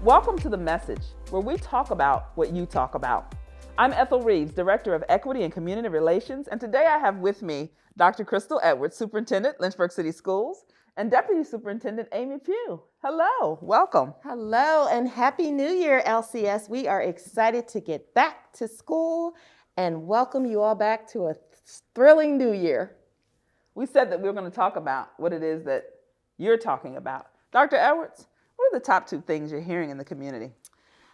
Welcome to The Message, where we talk about what you talk about. I'm Ethel Reeves, Director of Equity and Community Relations, and today I have with me Dr. Crystal Edwards, Superintendent, Lynchburg City Schools, and Deputy Superintendent Amy Pugh. Hello, welcome. Hello, and Happy New Year, LCS. We are excited to get back to school and welcome you all back to a thrilling new year. We said that we were going to talk about what it is that you're talking about. Dr. Edwards, what are the top two things you're hearing in the community?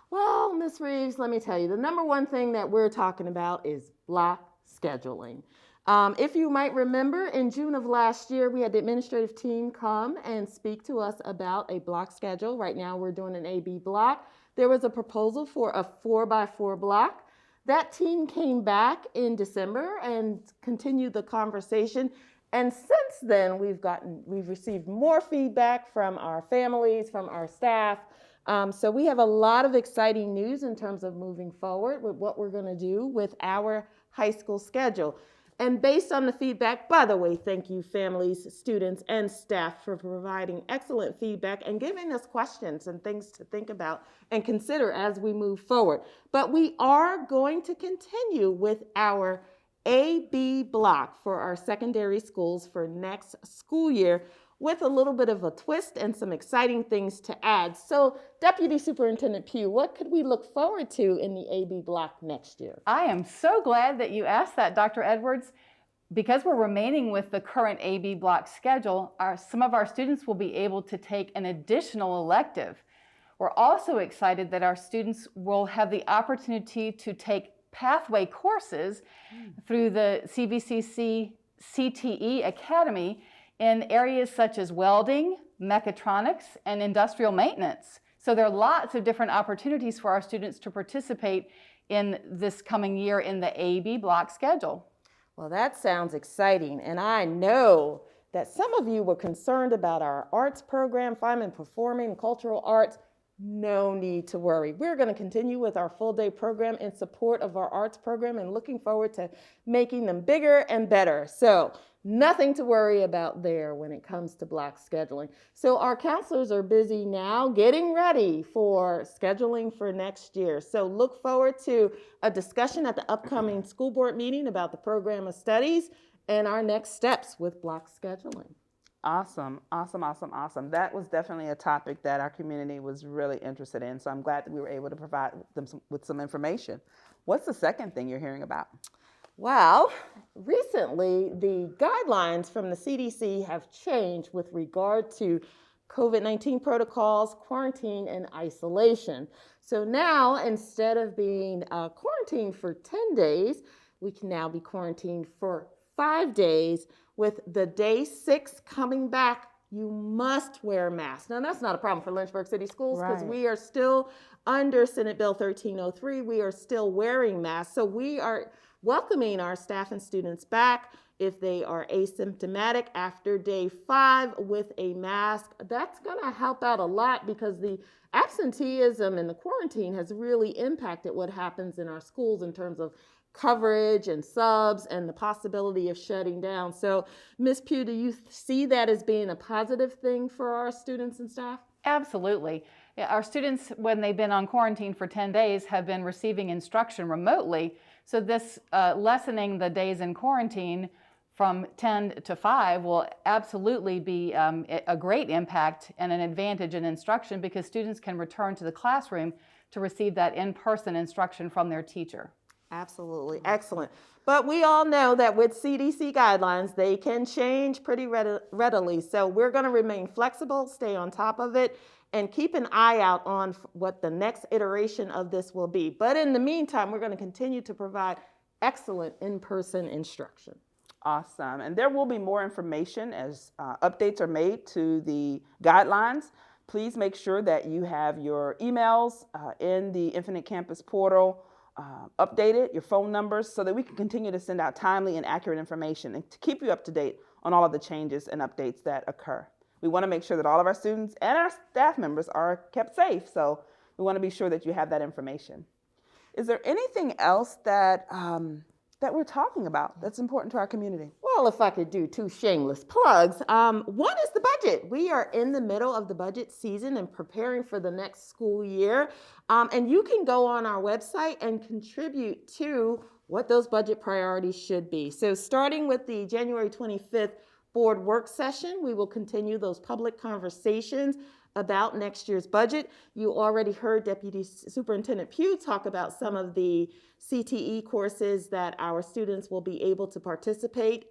Well, Ms. Reeves, let me tell you, the number one thing that we're talking about is block scheduling. If you might remember, in June of last year, we had the administrative team come and speak to us about a block schedule. Right now, we're doing an AB block. There was a proposal for a 4x4 block. That team came back in December and continued the conversation. And since then, we've received more feedback from our families, from our staff. So we have a lot of exciting news in terms of moving forward with what we're going to do with our high school schedule. And based on the feedback, by the way, thank you families, students, and staff for providing excellent feedback and giving us questions and things to think about and consider as we move forward. But we are going to continue with our AB block for our secondary schools for next school year with a little bit of a twist and some exciting things to add. So Deputy Superintendent Pugh, what could we look forward to in the AB block next year? I am so glad that you asked that, Dr. Edwards. Because we're remaining with the current AB block schedule, some of our students will be able to take an additional elective. We're also excited that our students will have the opportunity to take pathway courses through the CVCC CTE Academy in areas such as welding, mechatronics, and industrial maintenance. So there are lots of different opportunities for our students to participate in this coming year in the AB block schedule. Well, that sounds exciting, and I know that some of you were concerned about our arts program, fine and performing, cultural arts. No need to worry. We're going to continue with our full day program in support of our arts program and looking forward to making them bigger and better. So nothing to worry about there when it comes to block scheduling. So our counselors are busy now getting ready for scheduling for next year. So look forward to a discussion at the upcoming school board meeting about the program of studies and our next steps with block scheduling. Awesome. That was definitely a topic that our community was really interested in. So I'm glad that we were able to provide them with some information. What's the second thing you're hearing about? Well, recently the guidelines from the CDC have changed with regard to COVID-19 protocols, quarantine, and isolation. So now, instead of being quarantined for 10 days, we can now be quarantined for 5 days. With the day 6 coming back, you must wear a mask. Now, that's not a problem for Lynchburg City Schools because we are still under Senate Bill 1303. We are still wearing masks. So we are welcoming our staff and students back if they are asymptomatic after day 5 with a mask. That's going to help out a lot because the absenteeism and the quarantine has really impacted what happens in our schools in terms of coverage and subs and the possibility of shutting down. So, Ms. Pugh, do you see that as being a positive thing for our students and staff? Absolutely. Yeah, our students, when they've been on quarantine for 10 days, have been receiving instruction remotely. So this lessening the days in quarantine from 10 to 5 will absolutely be a great impact and an advantage in instruction because students can return to the classroom to receive that in-person instruction from their teacher. Absolutely. Excellent. But we all know that with CDC guidelines, they can change pretty readily. So we're going to remain flexible, stay on top of it, and keep an eye out on what the next iteration of this will be. But in the meantime, we're going to continue to provide excellent in-person instruction. Awesome. And there will be more information as updates are made to the guidelines. Please make sure that you have your emails in the Infinite Campus portal updated, your phone numbers, so that we can continue to send out timely and accurate information and to keep you up to date on all of the changes and updates that occur. We want to make sure that all of our students and our staff members are kept safe, so we want to be sure that you have that information. Is there anything else that that we're talking about that's important to our community? Well, if I could do 2 shameless plugs. One is the budget. We are in the middle of the budget season and preparing for the next school year. And you can go on our website and contribute to what those budget priorities should be. So starting with the January 25th board work session, we will continue those public conversations about next year's budget. You already heard Deputy Superintendent Pugh talk about some of the CTE courses that our students will be able to participate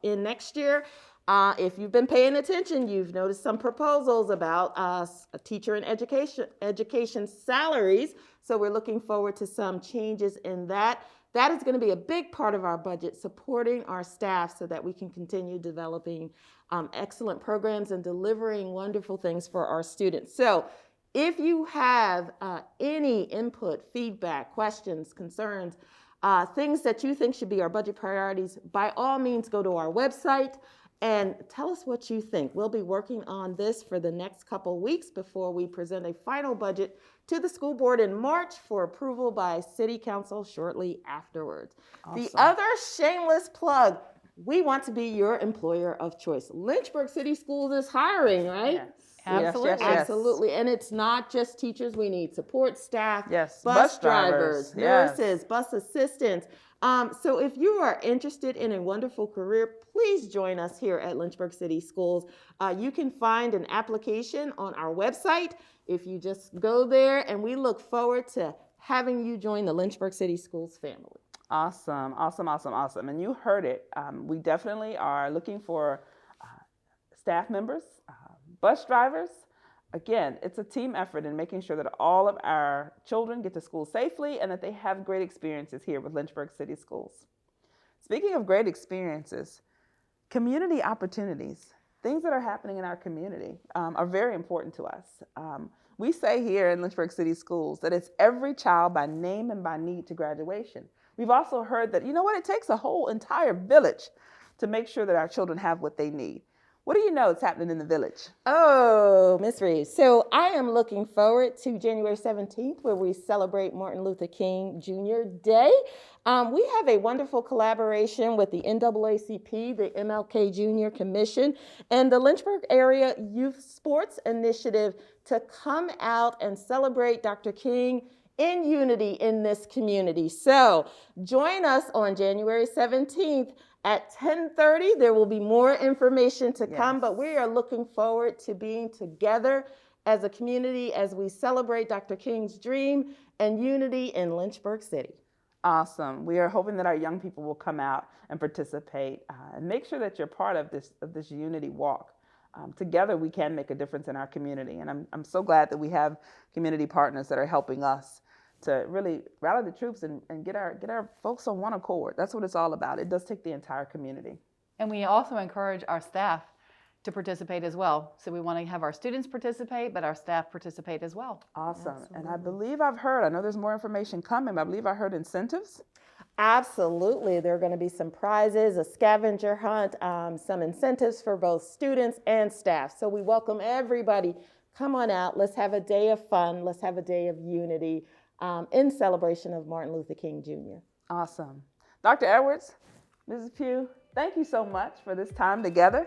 in next year. If you've been paying attention, you've noticed some proposals about teacher and education salaries. So we're looking forward to some changes in that. That is going to be a big part of our budget, supporting our staff so that we can continue developing excellent programs and delivering wonderful things for our students. So if you have any input, feedback, questions, concerns, things that you think should be our budget priorities, by all means go to our website and tell us what you think. We'll be working on this for the next couple weeks before we present a final budget to the school board in March for approval by City Council shortly afterwards. Awesome. The other shameless plug, we want to be your employer of choice. Lynchburg City Schools is hiring, right? Yes. Absolutely. Yes, yes, yes. Absolutely. And it's not just teachers. We need support staff, Yes. bus drivers, Yes. nurses, bus assistants. So if you are interested in a wonderful career, please join us here at Lynchburg City Schools. You can find an application on our website if you just go there, and we look forward to having you join the Lynchburg City Schools family. Awesome, awesome, awesome, awesome. And you heard it. We definitely are looking for staff members, bus drivers. Again, it's a team effort in making sure that all of our children get to school safely and that they have great experiences here with Lynchburg City Schools. Speaking of great experiences, community opportunities, things that are happening in our community are very important to us. We say here in Lynchburg City Schools that it's every child by name and by need to graduation. We've also heard that, you know what, it takes a whole entire village to make sure that our children have what they need. What do you know is happening in the village? Oh, Ms. Reeves. So I am looking forward to January 17th, where we celebrate Martin Luther King Jr. Day. We have a wonderful collaboration with the NAACP, the MLK Jr. Commission, and the Lynchburg Area Youth Sports Initiative to come out and celebrate Dr. King in unity in this community. So join us on January 17th at 10:30. There will be more information to come, but we are looking forward to being together as a community as we celebrate Dr. King's dream and unity in Lynchburg City. Awesome. We are hoping that our young people will come out and participate and make sure that you're part of this unity walk. Together we can make a difference in our community, and I'm so glad that we have community partners that are helping us to really rally the troops and get our folks on one accord. That's what it's all about. It does take the entire community. And we also encourage our staff to participate as well. So we want to have our students participate, but our staff participate as well. Awesome. Absolutely. And I believe I know there's more information coming, but I believe I heard incentives. Absolutely. There are going to be some prizes, a scavenger hunt, some incentives for both students and staff. So we welcome everybody. Come on out. Let's have a day of fun. Let's have a day of unity in celebration of Martin Luther King Jr. Awesome. Dr. Edwards, Mrs. Pugh, thank you so much for this time together.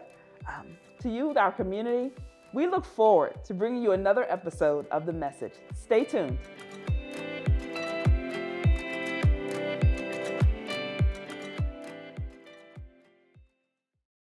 To you, our community, we look forward to bringing you another episode of The Message. Stay tuned.